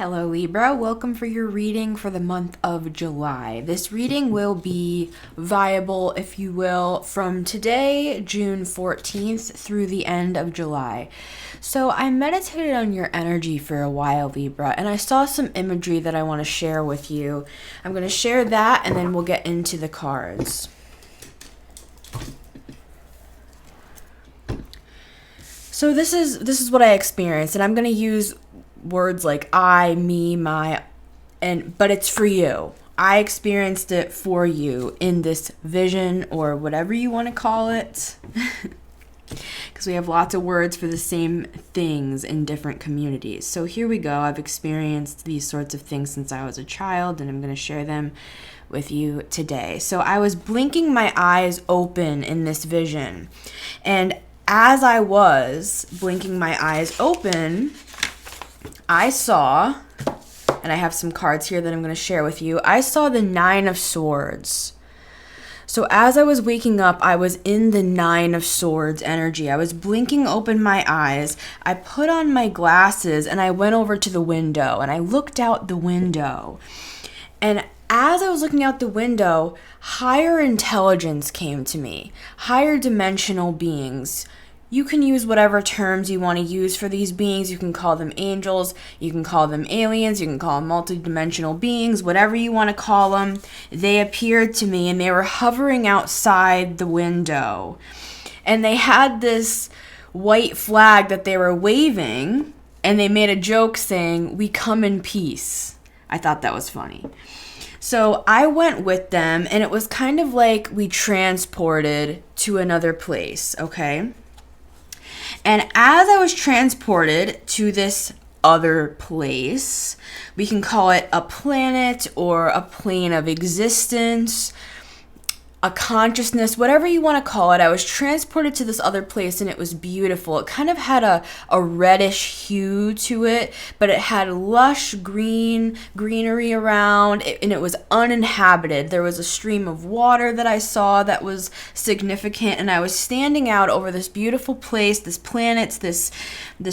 Hello Libra, welcome for your reading for the month of July. This reading will be viable, if you will, from today, June 14th, through the end of July. So I meditated on your energy for a while, Libra, and I saw some imagery that I want to share with you. I'm going to share that and then we'll get into the cards. So this is what I experienced, and I'm going to use words like I, me, my, but it's for you. I experienced it for you in this vision, or whatever you want to call it, because we have lots of words for the same things in different communities. So here we go. I've experienced these sorts of things since I was a child, and I'm going to share them with you today. So I was blinking my eyes open in this vision, and as I was blinking my eyes open, I saw, and I have some cards here that I'm going to share with you, I saw the Nine of Swords. So as I was waking up, I was in the Nine of Swords energy. I was blinking open my eyes. I put on my glasses and I went over to the window and I looked out the window. And as I was looking out the window, higher intelligence came to me, higher dimensional beings. You can use whatever terms you want to use for these beings. You can call them angels, you can call them aliens, you can call them multidimensional beings, whatever you want to call them. They appeared to me and they were hovering outside the window. And they had this white flag that they were waving, and they made a joke saying, "We come in peace." I thought that was funny. So I went with them, and it was kind of like we transported to another place, okay? And as I was transported to this other place, we can call it a planet or a plane of existence, a consciousness, whatever you want to call it. I was transported to this other place and it was beautiful. It kind of had a reddish hue to it, but it had lush greenery around, and it was uninhabited. There was a stream of water that I saw that was significant, and I was standing out over this beautiful place, this planet, this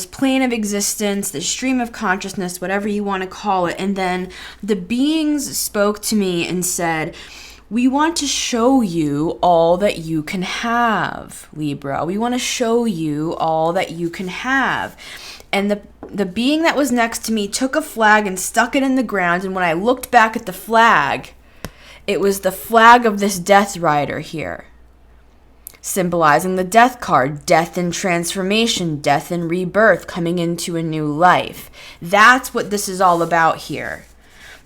plane of existence, this stream of consciousness, whatever you want to call it. And then the beings spoke to me and said, "We want to show you all that you can have, Libra. We want to show you all that you can have." And the being that was next to me took a flag and stuck it in the ground. And when I looked back at the flag, it was the flag of this death rider here, symbolizing the death card, death and transformation, death and rebirth, coming into a new life. That's what this is all about here.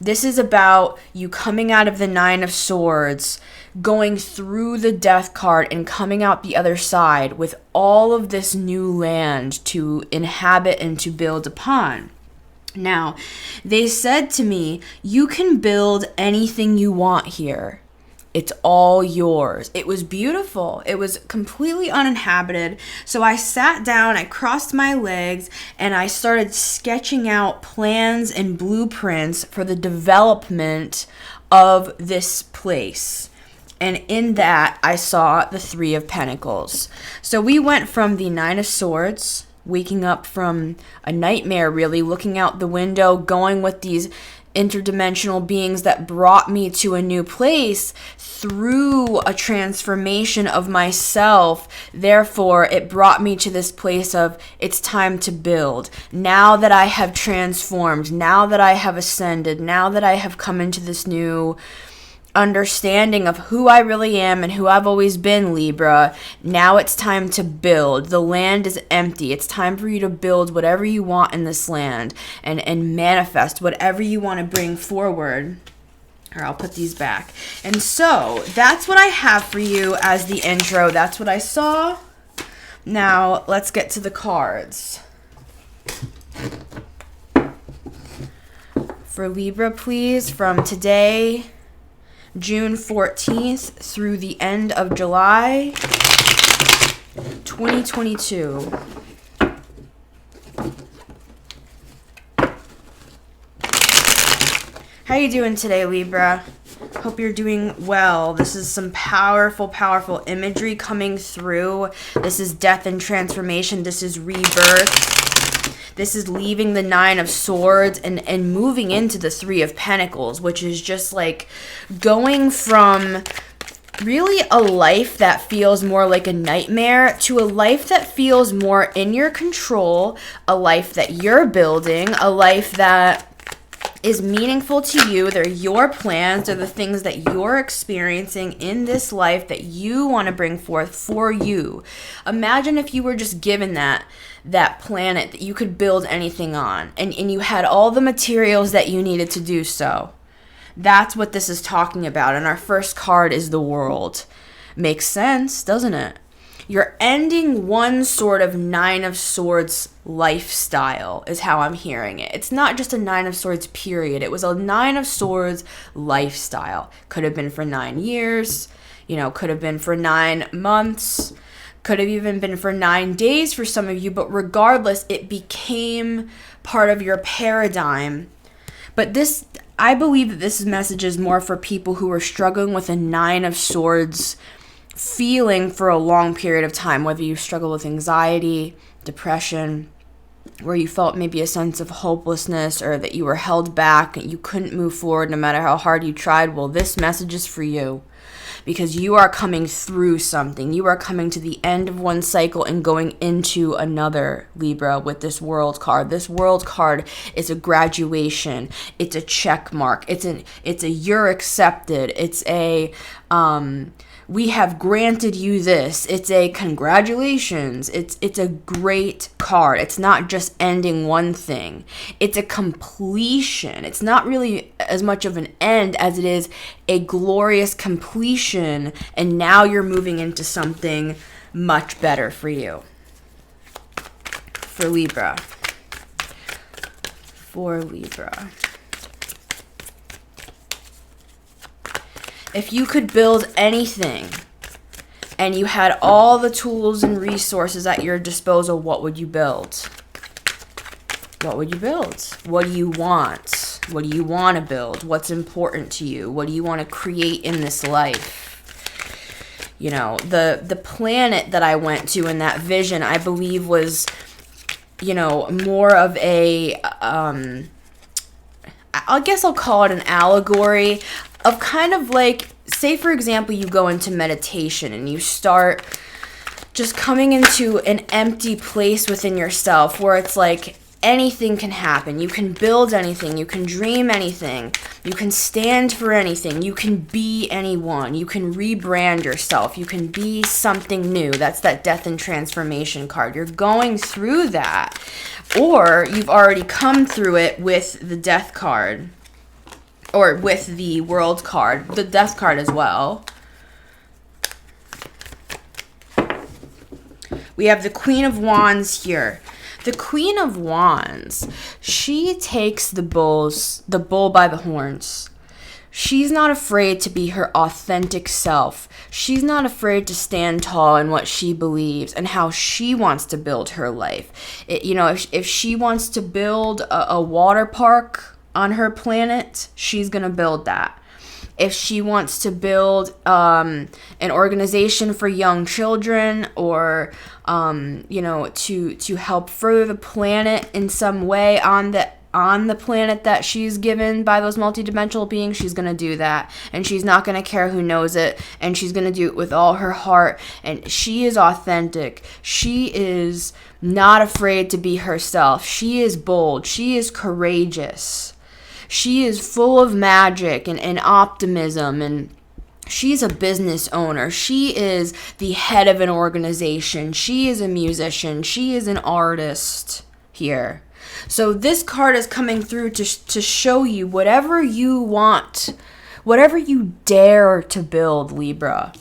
This is about you coming out of the Nine of Swords, going through the death card and coming out the other side with all of this new land to inhabit and to build upon. Now, they said to me, "You can build anything you want here. It's all yours." It was beautiful. It was completely uninhabited. So I sat down, I crossed my legs, and I started sketching out plans and blueprints for the development of this place. And in that, I saw the Three of Pentacles. So we went from the Nine of Swords, waking up from a nightmare, really, looking out the window, going with these interdimensional beings that brought me to a new place through a transformation of myself. Therefore, it brought me to this place of it's time to build. Now that I have transformed, now that I have ascended, now that I have come into this new understanding of who I really am and who I've always been, Libra, now it's time to build. The land is empty. It's time for you to build whatever you want in this land and manifest whatever you want to bring forward. Or I'll put these back. And so that's what I have for you as the intro. That's what I saw. Now let's get to the cards. For Libra, please, from today, June 14th through the end of July 2022. How you doing today, Libra? Hope you're doing well. This is some powerful, powerful imagery coming through. This is death and transformation. This is rebirth. This is leaving the Nine of Swords and moving into the Three of Pentacles, which is just like going from really a life that feels more like a nightmare to a life that feels more in your control, a life that you're building, a life that is meaningful to you. They're your plans. They're the things that you're experiencing in this life that you want to bring forth for you. Imagine if you were just given that planet that you could build anything on, and you had all the materials that you needed to do so. That's what this is talking about. And our first card is the World. Makes sense, doesn't it? You're ending one sort of Nine of Swords lifestyle is how I'm hearing it. It's not just a Nine of Swords period. It was a Nine of Swords lifestyle. Could have been for 9 years, could have been for 9 months, could have even been for 9 days for some of you, but regardless, it became part of your paradigm. But I believe that this message is more for people who are struggling with a Nine of Swords feeling for a long period of time, whether you struggle with anxiety, depression, where you felt maybe a sense of hopelessness or that you were held back and you couldn't move forward no matter how hard you tried. Well, this message is for you because you are coming through something. You are coming to the end of one cycle and going into another, Libra, with this World card. This World card is a graduation. It's a check mark. It's a you're accepted. It's a we have granted you this. It's a congratulations. It's a great card. It's not just ending one thing. It's a completion. It's not really as much of an end as it is a glorious completion, and now you're moving into something much better for you. For Libra. If you could build anything and you had all the tools and resources at your disposal, what would you build? What would you build? What do you want? What do you want to build? What's important to you? What do you want to create in this life? The planet that I went to in that vision, I believe was, more of a, I guess I'll call it an allegory of kind of like, say for example, you go into meditation and you start just coming into an empty place within yourself where it's like anything can happen. You can build anything. You can dream anything. You can stand for anything. You can be anyone. You can rebrand yourself. You can be something new. That's that Death and Transformation card. You're going through that, or you've already come through it with the Death card. Or with the World card, the Death card as well. We have the Queen of Wands here. The Queen of Wands, she takes the bull by the horns. She's not afraid to be her authentic self. She's not afraid to stand tall in what she believes and how she wants to build her life. If she wants to build a water park on her planet, she's going to build that. If she wants to build an organization for young children or, to help further the planet in some way on the planet that she's given by those multidimensional beings, she's going to do that. And she's not going to care who knows it. And she's going to do it with all her heart. And she is authentic. She is not afraid to be herself. She is bold. She is courageous. She is full of magic and optimism, and she's a business owner. She is the head of an organization. She is a musician. She is an artist here. So this card is coming through to show you whatever you want, whatever you dare to build, Libra,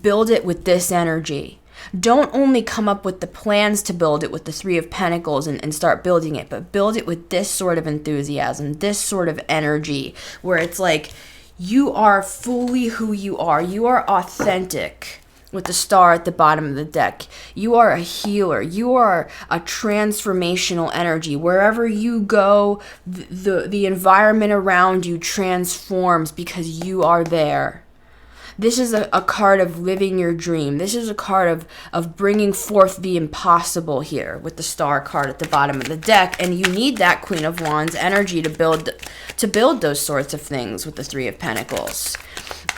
build it with this energy. Don't only come up with the plans to build it with the Three of Pentacles and start building it, but build it with this sort of enthusiasm, this sort of energy, where it's like you are fully who you are. You are authentic with the star at the bottom of the deck. You are a healer. You are a transformational energy. Wherever you go, the environment around you transforms because you are there. This is a card of living your dream. This is a card of bringing forth the impossible here with the Star card at the bottom of the deck. And you need that Queen of Wands energy to build those sorts of things with the Three of Pentacles.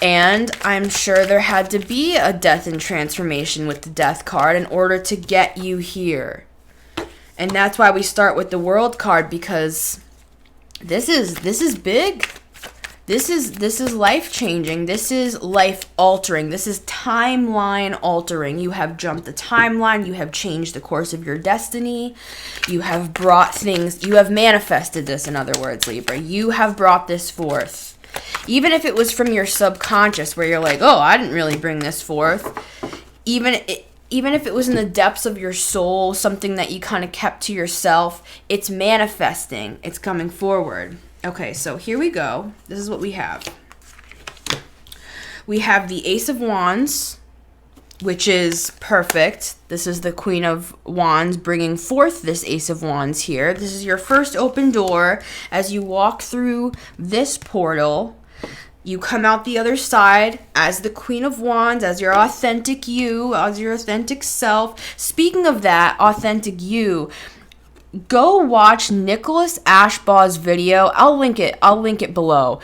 And I'm sure there had to be a death and transformation with the Death card in order to get you here. And that's why we start with the World card, because this is big. This is life-changing. This is life-altering. This is timeline-altering. You have jumped the timeline. You have changed the course of your destiny. You have brought things. You have manifested this, in other words, Libra. You have brought this forth. Even if it was from your subconscious, where you're like, oh, I didn't really bring this forth. Even if it was in the depths of your soul, something that you kind of kept to yourself, it's manifesting. It's coming forward. Okay, so here we go. This is what we have. We have the Ace of Wands, which is perfect. This is the Queen of Wands bringing forth this Ace of Wands here. This is your first open door. As you walk through this portal, you come out the other side as the Queen of Wands, as your authentic you, as your authentic self. Speaking of that, authentic you, go watch Nicholas Ashbaw's video. I'll link it below.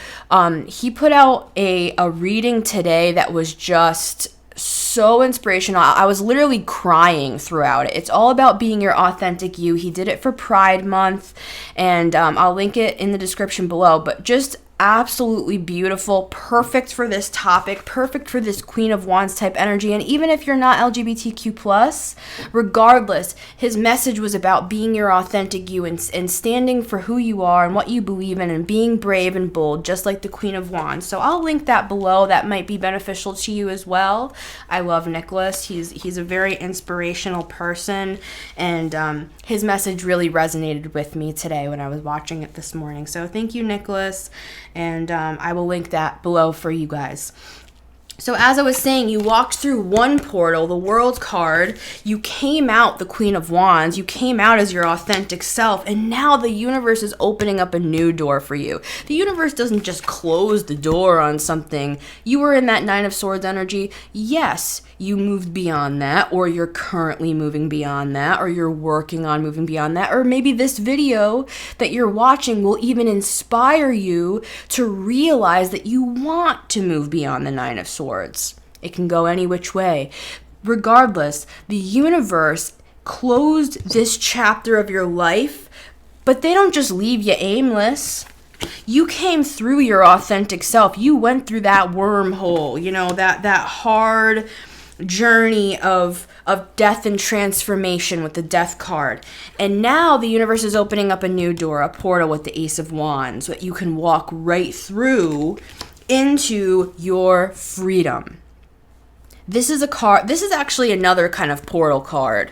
He put out a reading today that was just so inspirational. I was literally crying throughout it. It's all about being your authentic you. He did it for Pride Month, and I'll link it in the description below. But just absolutely beautiful, perfect for this topic, perfect for this Queen of Wands type energy. And even if you're not LGBTQ+, regardless, his message was about being your authentic you and standing for who you are and what you believe in and being brave and bold, just like the Queen of Wands. So I'll link that below. That might be beneficial to you as well. I love Nicholas. He's a very inspirational person, and his message really resonated with me today when I was watching it this morning. So thank you, Nicholas. And I will link that below for you guys. So as I was saying, you walked through one portal, the World card. You came out the Queen of Wands. You came out as your authentic self. And now the universe is opening up a new door for you. The universe doesn't just close the door on something. You were in that Nine of Swords energy. Yes, you moved beyond that, or you're currently moving beyond that, or you're working on moving beyond that, or maybe this video that you're watching will even inspire you to realize that you want to move beyond the Nine of Swords. It can go any which way. Regardless, the universe closed this chapter of your life, but they don't just leave you aimless. You came through your authentic self. You went through that wormhole, that hard journey of death and transformation with the Death card. And now the universe is opening up a new door, a portal with the Ace of Wands, that you can walk right through into your freedom. This is actually another kind of portal card.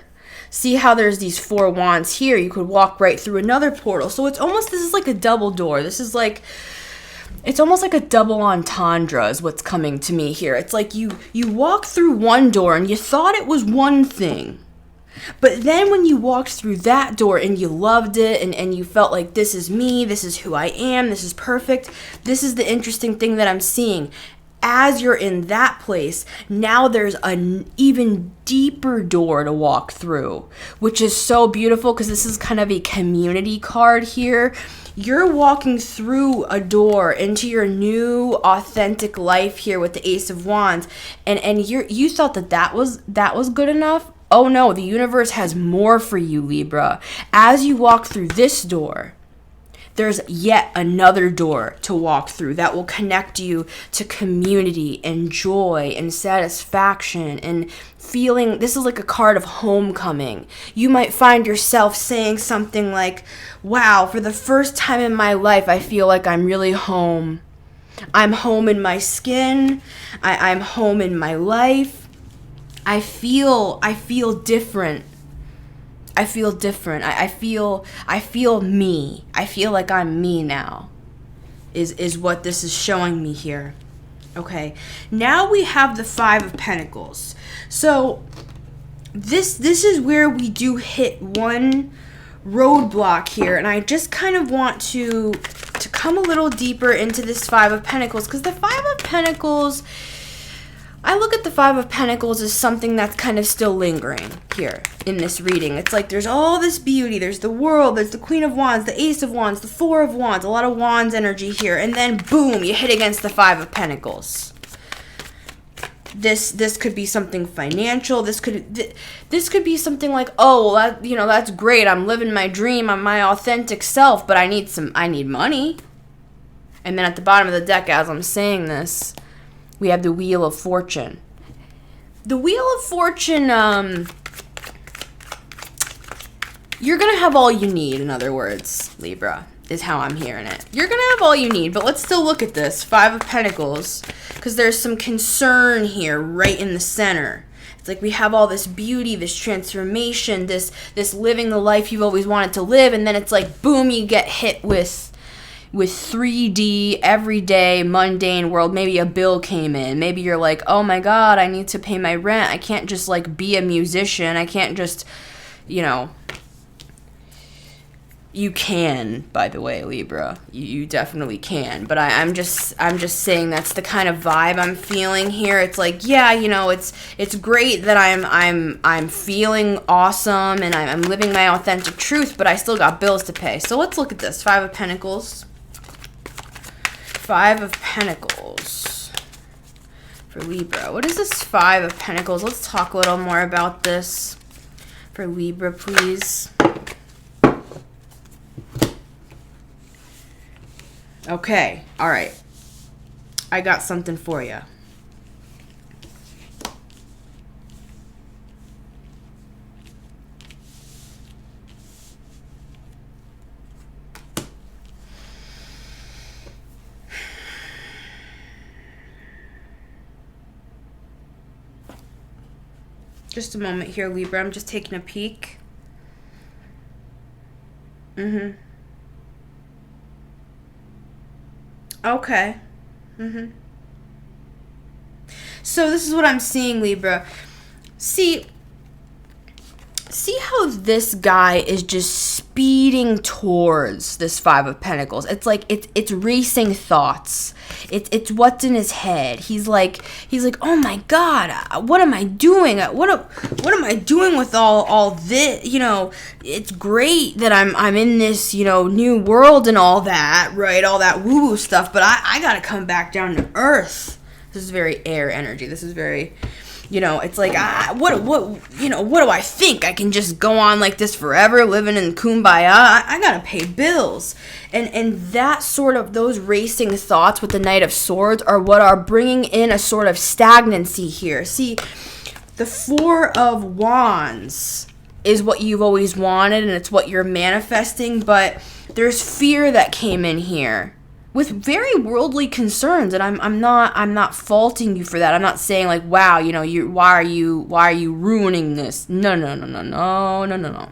See how there's these 4 wands here? You could walk right through another portal. So this is like a double door. It's almost like a double entendre is what's coming to me here. It's like you walk through one door and you thought it was one thing. But then when you walked through that door and you loved it and you felt like this is me, this is who I am, this is perfect, this is the interesting thing that I'm seeing. As you're in that place, now there's an even deeper door to walk through, which is so beautiful because this is kind of a community card here. You're walking through a door into your new authentic life here with the Ace of Wands, and you thought that was good enough. Oh no, the universe has more for you, Libra. As you walk through this door, there's yet another door to walk through that will connect you to community and joy and satisfaction and feeling. This is like a card of homecoming. You might find yourself saying something like, wow, for the first time in my life, I feel like I'm really home. I'm home in my skin. I'm home in my life. I feel different. I feel different. I feel me. I feel like I'm me now. Is what this is showing me here. Okay. Now we have the 5 of Pentacles. So this is where we do hit one roadblock here, and I just kind of want to come a little deeper into this 5 of Pentacles, because the 5 of Pentacles, I look at the Five of Pentacles as something that's kind of still lingering here in this reading. It's like there's all this beauty. There's the World, there's the Queen of Wands, the Ace of Wands, the Four of Wands, a lot of Wands energy here. And then boom, you hit against the Five of Pentacles. This could be something financial. This could be something like, oh, well, that's great. I'm living my dream. I'm my authentic self, but I need money. And then at the bottom of the deck, as I'm saying this, we have the Wheel of Fortune. The Wheel of Fortune, you're going to have all you need, in other words, Libra, is how I'm hearing it. You're going to have all you need, but let's still look at this. Five of Pentacles, because there's some concern here right in the center. It's like we have all this beauty, this transformation, this living the life you've always wanted to live, and then it's like, boom, you get hit with 3D, everyday, mundane world. Maybe a bill came in. Maybe you're like, oh my God, I need to pay my rent. I can't just like be a musician. I can't just, you can, by the way, Libra. You definitely can. But I'm just saying that's the kind of vibe I'm feeling here. It's like, yeah, it's great that I'm feeling awesome and I'm living my authentic truth, but I still got bills to pay. So let's look at this. Five of Pentacles. Five of Pentacles for Libra. What is this Five of Pentacles? Let's talk a little more about this for Libra, please. Okay, all right. I got something for you. Just a moment here, Libra. I'm just taking a peek. Okay. So this is what I'm seeing, Libra. See how this guy is just speeding towards this Five of Pentacles. It's like it's racing thoughts. It's what's in his head. He's like, oh my God, what am I doing? What am I doing with all this? It's great that I'm in this new world and all that, right? All that woo woo stuff, but I gotta come back down to earth. This is very air energy. This is very, it's like, what do I think? I can just go on like this forever, living in kumbaya? I gotta pay bills. And that sort of, those racing thoughts with the Knight of Swords are what are bringing in a sort of stagnancy here. See, the Four of Wands is what you've always wanted, and it's what you're manifesting, but there's fear that came in here with very worldly concerns, and I'm not faulting you for that. I'm not saying like, wow, why are you ruining this? No.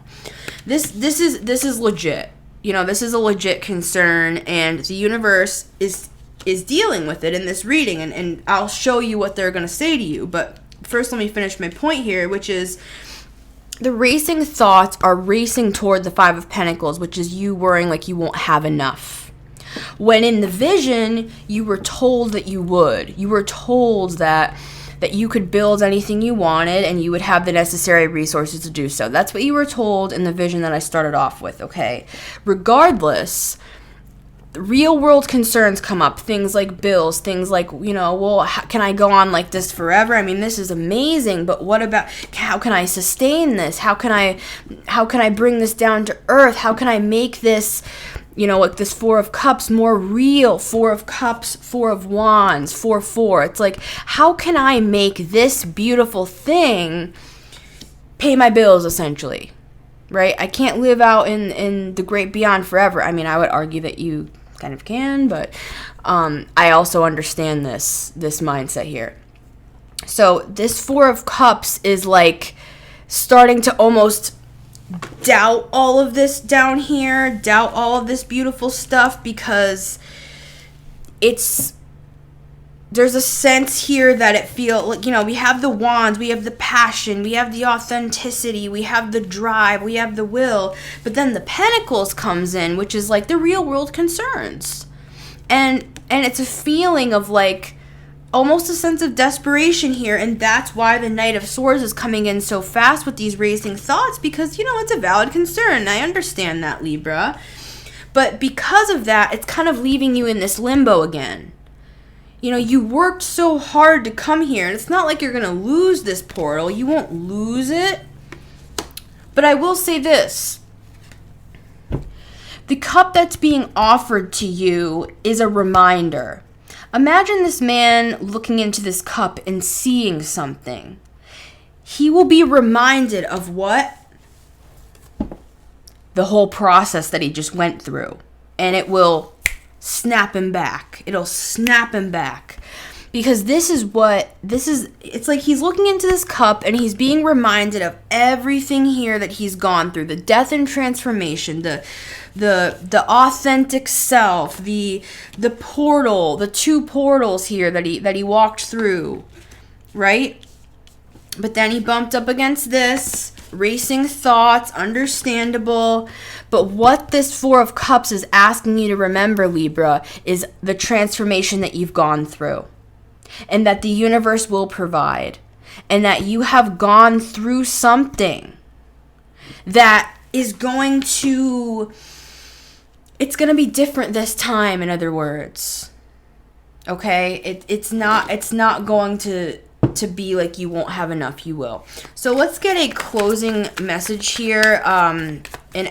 This is legit. This is a legit concern, and the universe is dealing with it in this reading, and I'll show you what they're going to say to you. But first, let me finish my point here, which is the racing thoughts are racing toward the Five of Pentacles, which is you worrying like you won't have enough. When in the vision, you were told that you would. You were told that you could build anything you wanted and you would have the necessary resources to do so. That's what you were told in the vision that I started off with, okay? Regardless, real world concerns come up, things like bills, things like, can I go on like this forever? I mean, this is amazing, but what about, how can I sustain this? How can I bring this down to earth? How can I make this, like this Four of Cups more real? Four of Cups, Four of Wands, 4-4. It's like, how can I make this beautiful thing pay my bills, essentially, right? I can't live out in the great beyond forever. I mean, I would argue that you kind of can, but I also understand this mindset here. So this Four of Cups is like starting to almost doubt all of this down here, doubt all of this beautiful stuff, because there's a sense here that it feels like, we have the wands, we have the passion, we have the authenticity, we have the drive, we have the will, but then the Pentacles comes in, which is like the real world concerns. And it's a feeling of like, almost a sense of desperation here, and that's why the Knight of Swords is coming in so fast with these racing thoughts, because, it's a valid concern. I understand that, Libra. But because of that, it's kind of leaving you in this limbo again. You worked so hard to come here, and it's not like you're going to lose this portal. You won't lose it. But I will say this. The cup that's being offered to you is a reminder. Imagine this man looking into this cup and seeing something. He will be reminded of what? The whole process that he just went through. And it will snap him back. It'll snap him back. Because it's like he's looking into this cup and he's being reminded of everything here that he's gone through. The death and transformation, the authentic self, the portal, the 2 portals here that he walked through, right? But then he bumped up against this, racing thoughts, understandable. But what this 4 of Cups is asking you to remember, Libra, is the transformation that you've gone through. And that the universe will provide. And that you have gone through something that is going to... It's going to be different this time, in other words. Okay? It's not going to be like you won't have enough, you will. So let's get a closing message here. An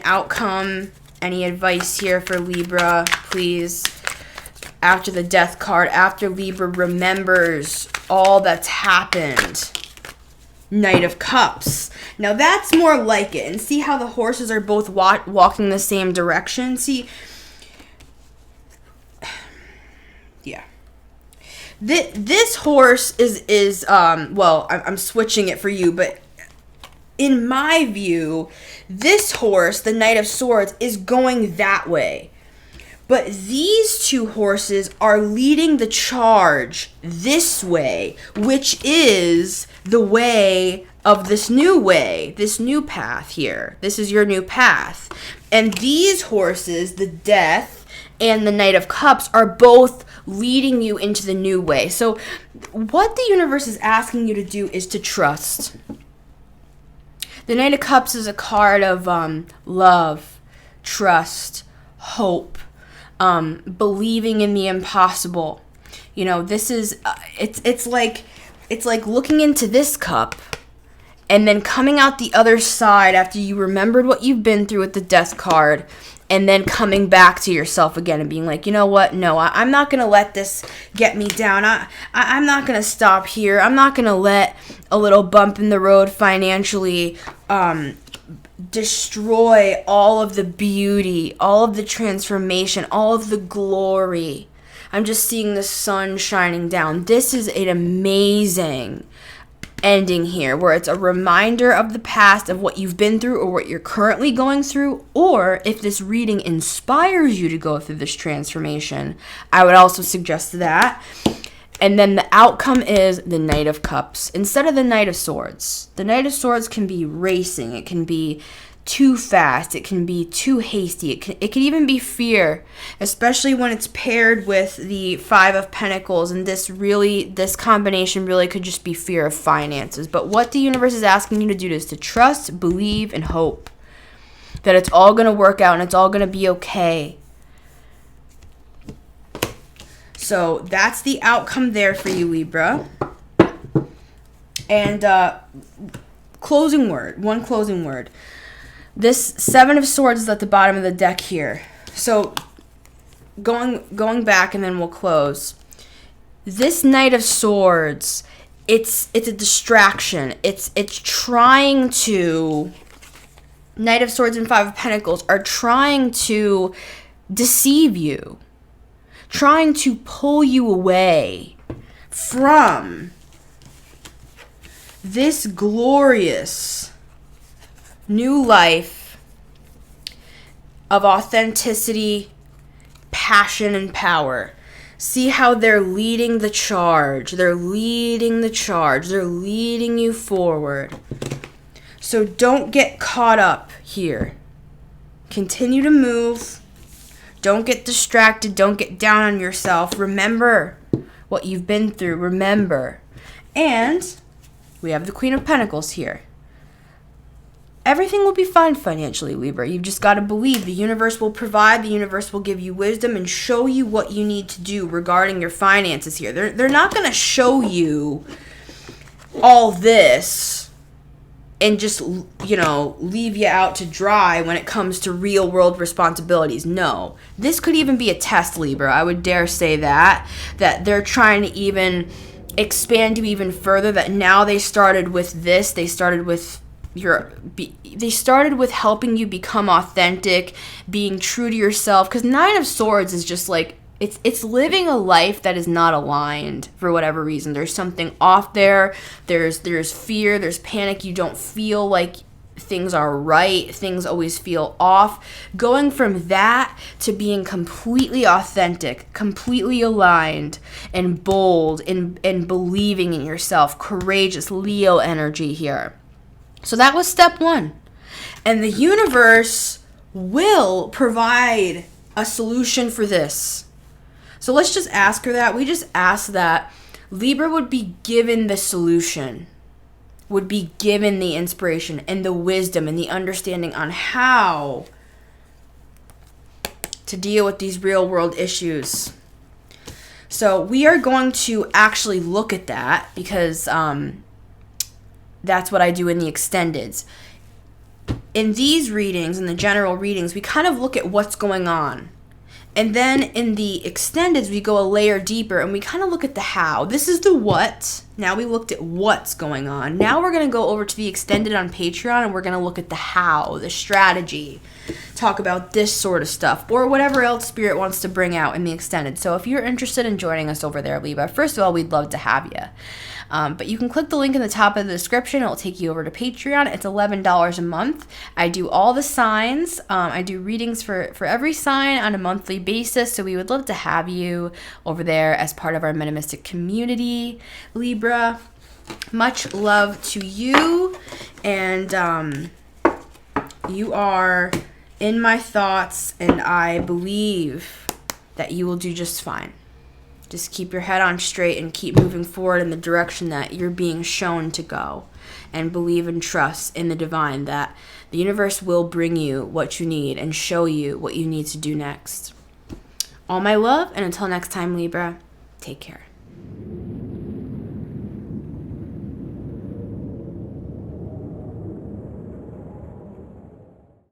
outcome. Any advice here for Libra, please? After the Death card, after Libra remembers all that's happened. Knight of Cups. Now that's more like it. And see how the horses are both walking the same direction? See, yeah. This horse is well, I'm switching it for you, but in my view, this horse, the Knight of Swords, is going that way. But these 2 horses are leading the charge this way, which is the way of this new path here. This is your new path. And these horses, the Death and the Knight of Cups, are both leading you into the new way. So what the universe is asking you to do is to trust. The Knight of Cups is a card of love, trust, hope. Believing in the impossible. This is it's like looking into this cup and then coming out the other side after you remembered what you've been through with the Death card, and then coming back to yourself again and being like, you know what? No, I'm not going to let this get me down. I'm not going to stop here. I'm not going to let a little bump in the road financially destroy all of the beauty, all of the transformation, all of the glory. I'm just seeing the sun shining down. This is an amazing ending here, where it's a reminder of the past, of what you've been through or what you're currently going through, or if this reading inspires you to go through this transformation, I would also suggest that. And then the outcome is the Knight of Cups instead of the Knight of Swords. The Knight of Swords can be racing. It can be too fast. It can be too hasty. It can even be fear, especially when it's paired with the 5 of Pentacles. And this combination really could just be fear of finances. But what the universe is asking you to do is to trust, believe, and hope that it's all going to work out and it's all going to be okay. So that's the outcome there for you, Libra. And one closing word. This 7 of Swords is at the bottom of the deck here. So going back and then we'll close. This Knight of Swords, it's a distraction. It's trying to... Knight of Swords and 5 of Pentacles are trying to deceive you. Trying to pull you away from this glorious new life of authenticity, passion, and power. See how they're leading the charge. They're leading the charge. They're leading you forward. So don't get caught up here. Continue to move. Don't get distracted. Don't get down on yourself. Remember what you've been through. Remember. And we have the Queen of Pentacles here. Everything will be fine financially, Libra. You've just got to believe the universe will provide, the universe will give you wisdom and show you what you need to do regarding your finances here. They're not going to show you all this and just, leave you out to dry when it comes to real world responsibilities. No. This could even be a test, Libra. I would dare say that they're trying to even expand you even further, that now they started with this. They started with helping you become authentic, being true to yourself, because 9 of Swords is just like, it's living a life that is not aligned for whatever reason. There's something off there. There's fear, there's panic. You don't feel like things are right. Things always feel off. Going from that to being completely authentic, completely aligned and bold and believing in yourself. Courageous Leo energy here. So that was step 1. And the universe will provide a solution for this. So let's just ask her that. We just ask that Libra would be given the solution, would be given the inspiration and the wisdom and the understanding on how to deal with these real world issues. So we are going to actually look at that, because that's what I do in the extendeds. In these readings, in the general readings, we kind of look at what's going on. And then in the extendeds, we go a layer deeper and we kind of look at the how. This is the what. Now we looked at what's going on. Now we're going to go over to the extended on Patreon and we're going to look at the how, the strategy. Talk about this sort of stuff or whatever else Spirit wants to bring out in the extended. So if you're interested in joining us over there, Libra, first of all, we'd love to have you. But you can click the link in the top of the description. It'll take you over to Patreon. It's $11 a month. I do all the signs. I do readings for every sign on a monthly basis. So we would love to have you over there as part of our Metamystic community, Libra. Much love to you. And you are in my thoughts, and I believe that you will do just fine. Just keep your head on straight and keep moving forward in the direction that you're being shown to go. And believe and trust in the divine, that the universe will bring you what you need and show you what you need to do next. All my love, and until next time, Libra, take care.